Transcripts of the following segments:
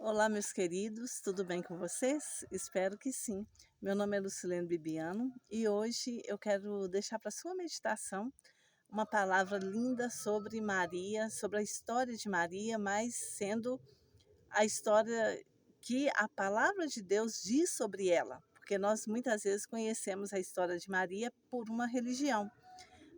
Olá, meus queridos, tudo bem com vocês? Espero que sim. Meu nome é Lucilene Bibiano e hoje eu quero deixar para sua meditação uma palavra linda sobre Maria, sobre a história de Maria, mas sendo a história que a palavra de Deus diz sobre ela, porque nós muitas vezes conhecemos a história de Maria por uma religião,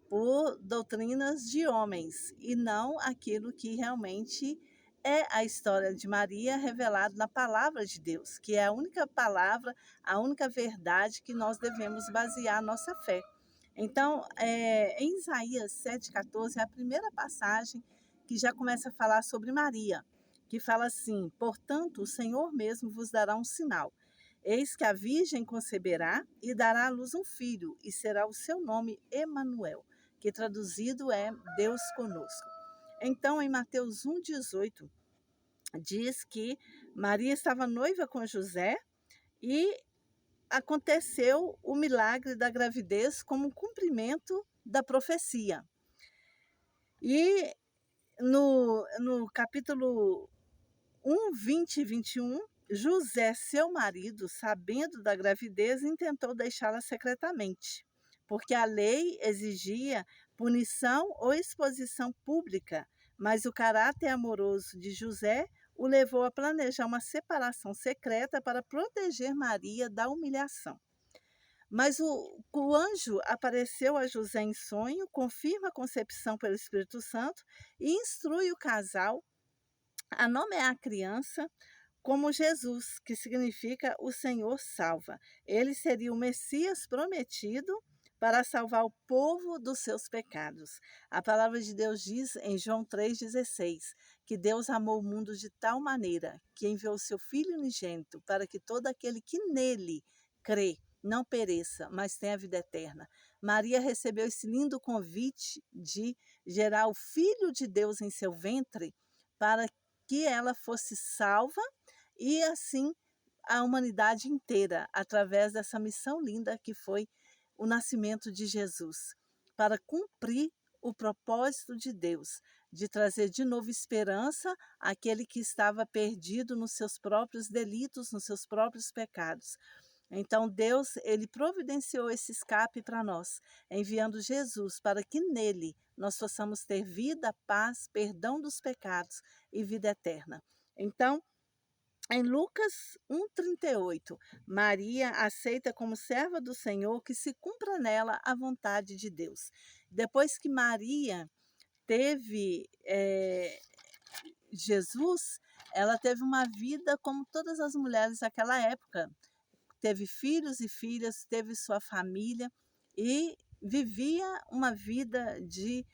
por doutrinas de homens e não aquilo que realmente é a história de Maria revelada na palavra de Deus, que é a única palavra, a única verdade que nós devemos basear a nossa fé. Então, em Isaías 7,14 é a primeira passagem que já começa a falar sobre Maria, que fala assim: portanto, o Senhor mesmo vos dará um sinal. Eis que a Virgem conceberá e dará à luz um filho, e será o seu nome Emanuel, que traduzido é Deus conosco. Então, em Mateus 1,18, diz que Maria estava noiva com José e aconteceu o milagre da gravidez como cumprimento da profecia. E no capítulo 1, 20 e 21, José, seu marido, sabendo da gravidez, intentou deixá-la secretamente, porque a lei exigia punição ou exposição pública, mas o caráter amoroso de José o levou a planejar uma separação secreta para proteger Maria da humilhação. Mas o anjo apareceu a José em sonho, confirma a concepção pelo Espírito Santo e instrui o casal a nomear a criança como Jesus, que significa o Senhor salva. Ele seria o Messias prometido para salvar o povo dos seus pecados. A palavra de Deus diz em João 3,16 que Deus amou o mundo de tal maneira que enviou seu Filho unigênito para que todo aquele que nele crê não pereça, mas tenha vida eterna. Maria recebeu esse lindo convite de gerar o Filho de Deus em seu ventre para que ela fosse salva e assim a humanidade inteira, através dessa missão linda que foi o nascimento de Jesus, para cumprir o propósito de Deus, de trazer de novo esperança àquele que estava perdido nos seus próprios delitos, nos seus próprios pecados. Então Deus, ele providenciou esse escape para nós, enviando Jesus para que nele nós possamos ter vida, paz, perdão dos pecados e vida eterna. Então, em Lucas 1,38, Maria aceita como serva do Senhor que se cumpra nela a vontade de Deus. Depois que Maria teve Jesus, ela teve uma vida como todas as mulheres daquela época. Teve filhos e filhas, teve sua família e vivia uma vida de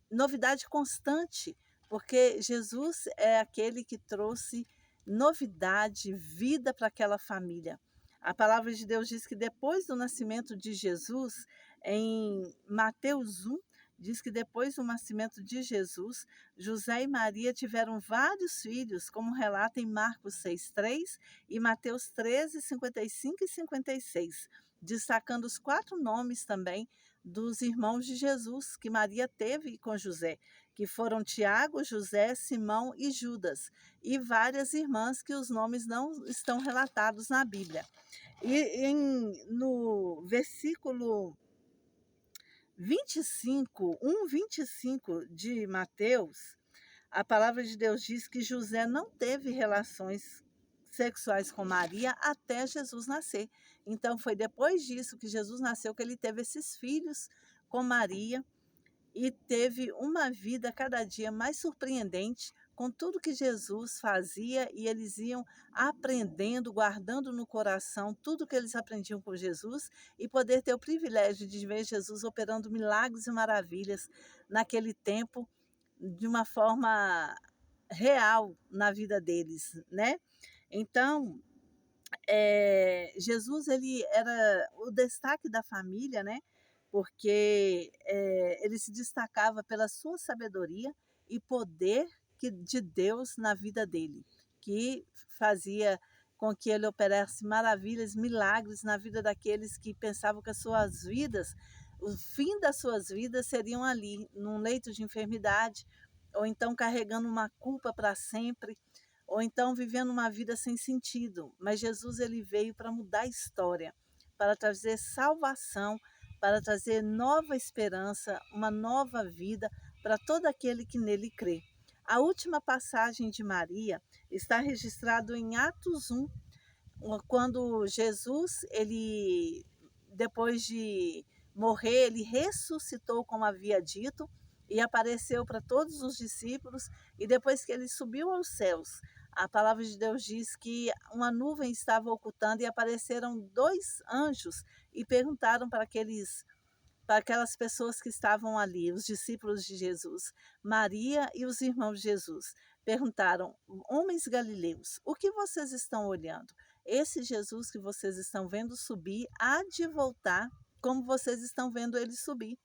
novidade constante, porque Jesus é aquele que trouxe novidade, vida para aquela família. A palavra de Deus diz que depois do nascimento de Jesus, em Mateus 1, diz que depois do nascimento de Jesus, José e Maria tiveram vários filhos, como relata em Marcos 6,3 e Mateus 13, 55 e 56, destacando os 4 nomes também dos irmãos de Jesus que Maria teve com José, que foram Tiago, José, Simão e Judas, e várias irmãs que os nomes não estão relatados na Bíblia. E no versículo 25 de Mateus, a palavra de Deus diz que José não teve relações sexuais com Maria até Jesus nascer. Então foi depois disso que Jesus nasceu que ele teve esses filhos com Maria e teve uma vida cada dia mais surpreendente com tudo que Jesus fazia e eles iam aprendendo, guardando no coração tudo que eles aprendiam com Jesus e poder ter o privilégio de ver Jesus operando milagres e maravilhas naquele tempo de uma forma real na vida deles, né? Então, Jesus ele era o destaque da família, né? Porque ele se destacava pela sua sabedoria e poder de Deus na vida dele, que fazia com que ele operasse maravilhas, milagres na vida daqueles que pensavam que as suas vidas, o fim das suas vidas seriam ali, num leito de enfermidade, ou então carregando uma culpa para sempre, ou então vivendo uma vida sem sentido. Mas Jesus ele veio para mudar a história, para trazer salvação, para trazer nova esperança, uma nova vida para todo aquele que nele crê. A última passagem de Maria está registrado em Atos 1, quando Jesus, ele depois de morrer, ele ressuscitou como havia dito e apareceu para todos os discípulos, e depois que ele subiu aos céus, a palavra de Deus diz que uma nuvem estava ocultando e apareceram dois anjos e perguntaram para aquelas pessoas que estavam ali, os discípulos de Jesus, Maria e os irmãos de Jesus, perguntaram: homens galileus, o que vocês estão olhando? Esse Jesus que vocês estão vendo subir há de voltar, como vocês estão vendo ele subir.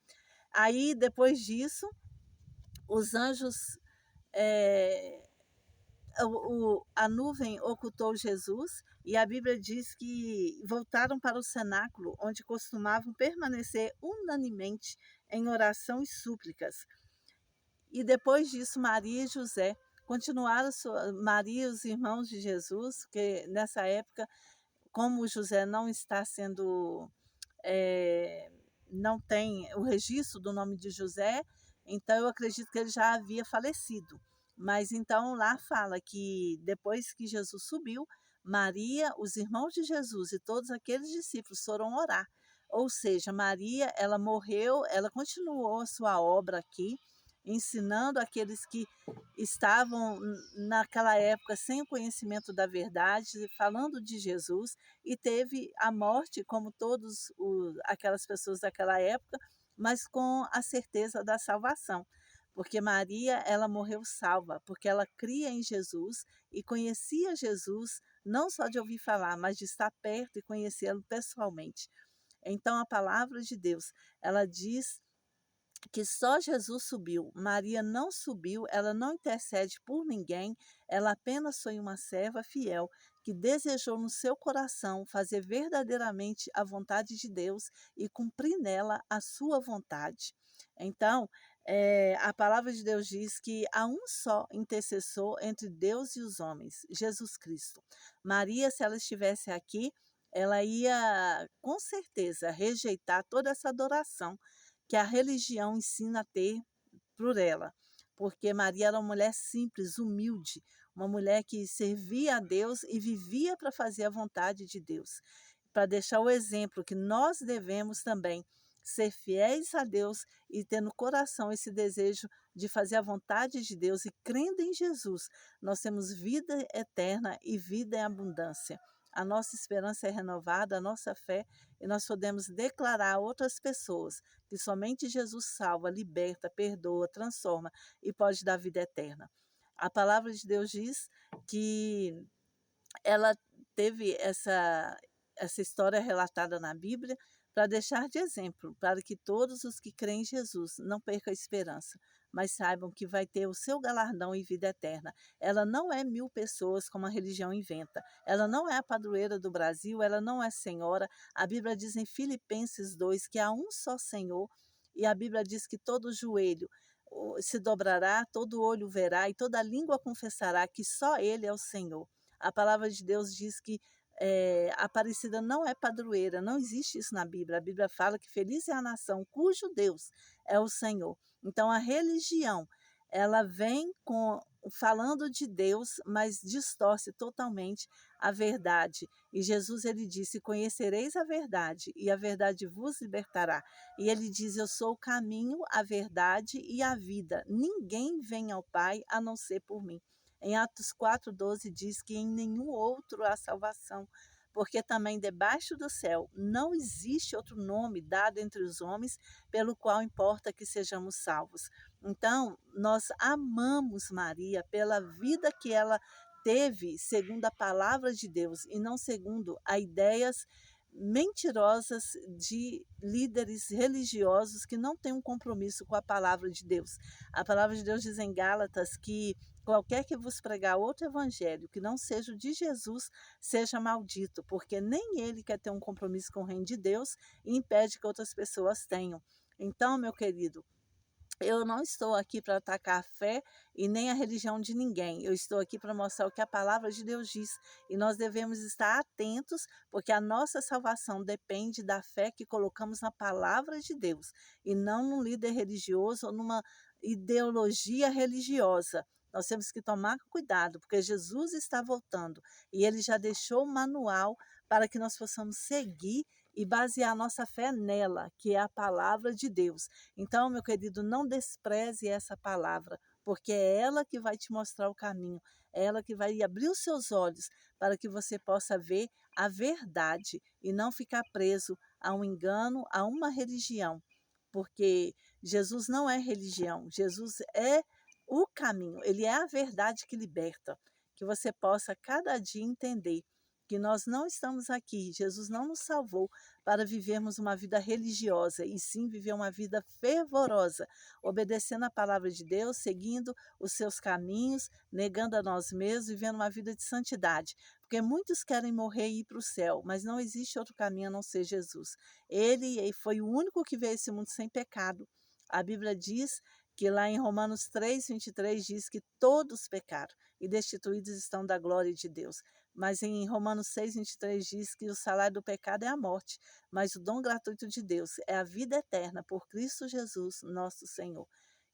Aí, depois disso, os anjos, eh, a nuvem ocultou Jesus, e a Bíblia diz que voltaram para o cenáculo, onde costumavam permanecer unanimemente em oração e súplicas. E depois disso, Maria e José continuaram, Maria e os irmãos de Jesus, que nessa época, como José não está sendo, eh, não tem o registro do nome de José, então eu acredito que ele já havia falecido. Mas então lá fala que depois que Jesus subiu, Maria, os irmãos de Jesus e todos aqueles discípulos foram orar. Ou seja, Maria, ela morreu, ela continuou a sua obra aqui, ensinando aqueles que estavam naquela época sem o conhecimento da verdade, falando de Jesus, e teve a morte, como todos aquelas pessoas daquela época, mas com a certeza da salvação. Porque Maria, ela morreu salva, porque ela cria em Jesus e conhecia Jesus, não só de ouvir falar, mas de estar perto e conhecê-lo pessoalmente. Então, a palavra de Deus, ela diz que só Jesus subiu, Maria não subiu, ela não intercede por ninguém, ela apenas foi uma serva fiel que desejou no seu coração fazer verdadeiramente a vontade de Deus e cumprir nela a sua vontade. Então, a palavra de Deus diz que há um só intercessor entre Deus e os homens, Jesus Cristo. Maria, se ela estivesse aqui, ela ia com certeza rejeitar toda essa adoração que a religião ensina a ter por ela, porque Maria era uma mulher simples, humilde, uma mulher que servia a Deus e vivia para fazer a vontade de Deus, para deixar o exemplo que nós devemos também ser fiéis a Deus e ter no coração esse desejo de fazer a vontade de Deus, e crendo em Jesus, nós temos vida eterna e vida em abundância. A nossa esperança é renovada, a nossa fé, e nós podemos declarar a outras pessoas que somente Jesus salva, liberta, perdoa, transforma e pode dar vida eterna. A palavra de Deus diz que ela teve essa história relatada na Bíblia para deixar de exemplo, para que todos os que creem em Jesus não percam a esperança, mas saibam que vai ter o seu galardão e vida eterna. Ela não é 1000 pessoas como a religião inventa. Ela não é a padroeira do Brasil, ela não é senhora. A Bíblia diz em Filipenses 2 que há um só Senhor, e a Bíblia diz que todo joelho se dobrará, todo olho verá e toda língua confessará que só Ele é o Senhor. A palavra de Deus diz que a Aparecida não é padroeira, não existe isso na Bíblia. A Bíblia fala que feliz é a nação cujo Deus é o Senhor. Então a religião, ela vem falando de Deus, mas distorce totalmente a verdade. E Jesus ele disse: "Conhecereis a verdade, e a verdade vos libertará". E ele diz: "Eu sou o caminho, a verdade e a vida. Ninguém vem ao Pai a não ser por mim". Em Atos 4:12 diz que em nenhum outro há salvação, porque também debaixo do céu não existe outro nome dado entre os homens pelo qual importa que sejamos salvos. Então, nós amamos Maria pela vida que ela teve segundo a palavra de Deus e não segundo as ideias mentirosas de líderes religiosos que não têm um compromisso com a palavra de Deus. A palavra de Deus diz em Gálatas que qualquer que vos pregar outro evangelho que não seja o de Jesus, seja maldito, porque nem ele quer ter um compromisso com o reino de Deus e impede que outras pessoas tenham. Então, meu querido, Eu não estou aqui para atacar a fé e nem a religião de ninguém. Eu estou aqui para mostrar o que a palavra de Deus diz. E nós devemos estar atentos, porque a nossa salvação depende da fé que colocamos na palavra de Deus, e não num líder religioso ou numa ideologia religiosa. Nós temos que tomar cuidado, porque Jesus está voltando e ele já deixou o manual para que nós possamos seguir e basear nossa fé nela, que é a palavra de Deus. Então, meu querido, não despreze essa palavra, porque é ela que vai te mostrar o caminho, é ela que vai abrir os seus olhos para que você possa ver a verdade e não ficar preso a um engano, a uma religião, porque Jesus não é religião, Jesus é o caminho, ele é a verdade que liberta. Que você possa cada dia entender que nós não estamos aqui, Jesus não nos salvou para vivermos uma vida religiosa, e sim viver uma vida fervorosa, obedecendo a palavra de Deus, seguindo os seus caminhos, negando a nós mesmos, vivendo uma vida de santidade. Porque muitos querem morrer e ir para o céu, mas não existe outro caminho a não ser Jesus. Ele foi o único que veio a esse mundo sem pecado. A Bíblia diz que lá em Romanos 3:23 diz que todos pecaram e destituídos estão da glória de Deus. Mas em Romanos 6:23 diz que o salário do pecado é a morte, mas o dom gratuito de Deus é a vida eterna por Cristo Jesus, nosso Senhor.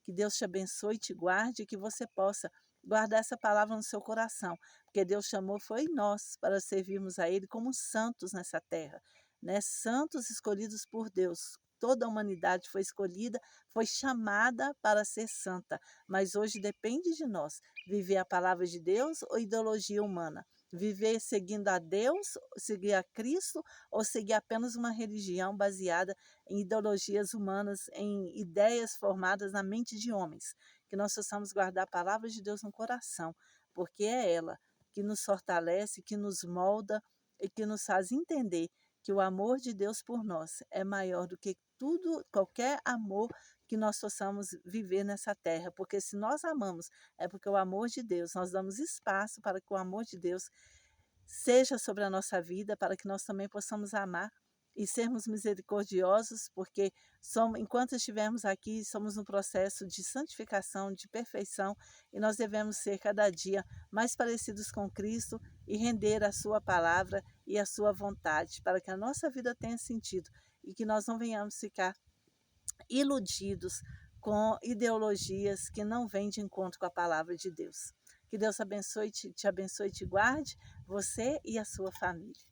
Que Deus te abençoe e te guarde, e que você possa guardar essa palavra no seu coração, porque Deus chamou foi nós para servirmos a Ele como santos nessa terra, né? Santos escolhidos por Deus. Toda a humanidade foi escolhida, foi chamada para ser santa, mas hoje depende de nós viver a palavra de Deus ou ideologia humana. Viver seguindo a Deus, seguir a Cristo, ou seguir apenas uma religião baseada em ideologias humanas, em ideias formadas na mente de homens. Que nós possamos guardar a palavra de Deus no coração, porque é ela que nos fortalece, que nos molda e que nos faz entender que o amor de Deus por nós é maior do que tudo, qualquer amor que nós possamos viver nessa terra, porque se nós amamos, é porque o amor de Deus, nós damos espaço para que o amor de Deus seja sobre a nossa vida, para que nós também possamos amar e sermos misericordiosos, porque enquanto estivermos aqui, somos no processo de santificação, de perfeição, e nós devemos ser cada dia mais parecidos com Cristo e render a sua palavra e a sua vontade, para que a nossa vida tenha sentido e que nós não venhamos ficar iludidos com ideologias que não vêm de encontro com a palavra de Deus. Que Deus abençoe, te abençoe e te guarde, você e a sua família.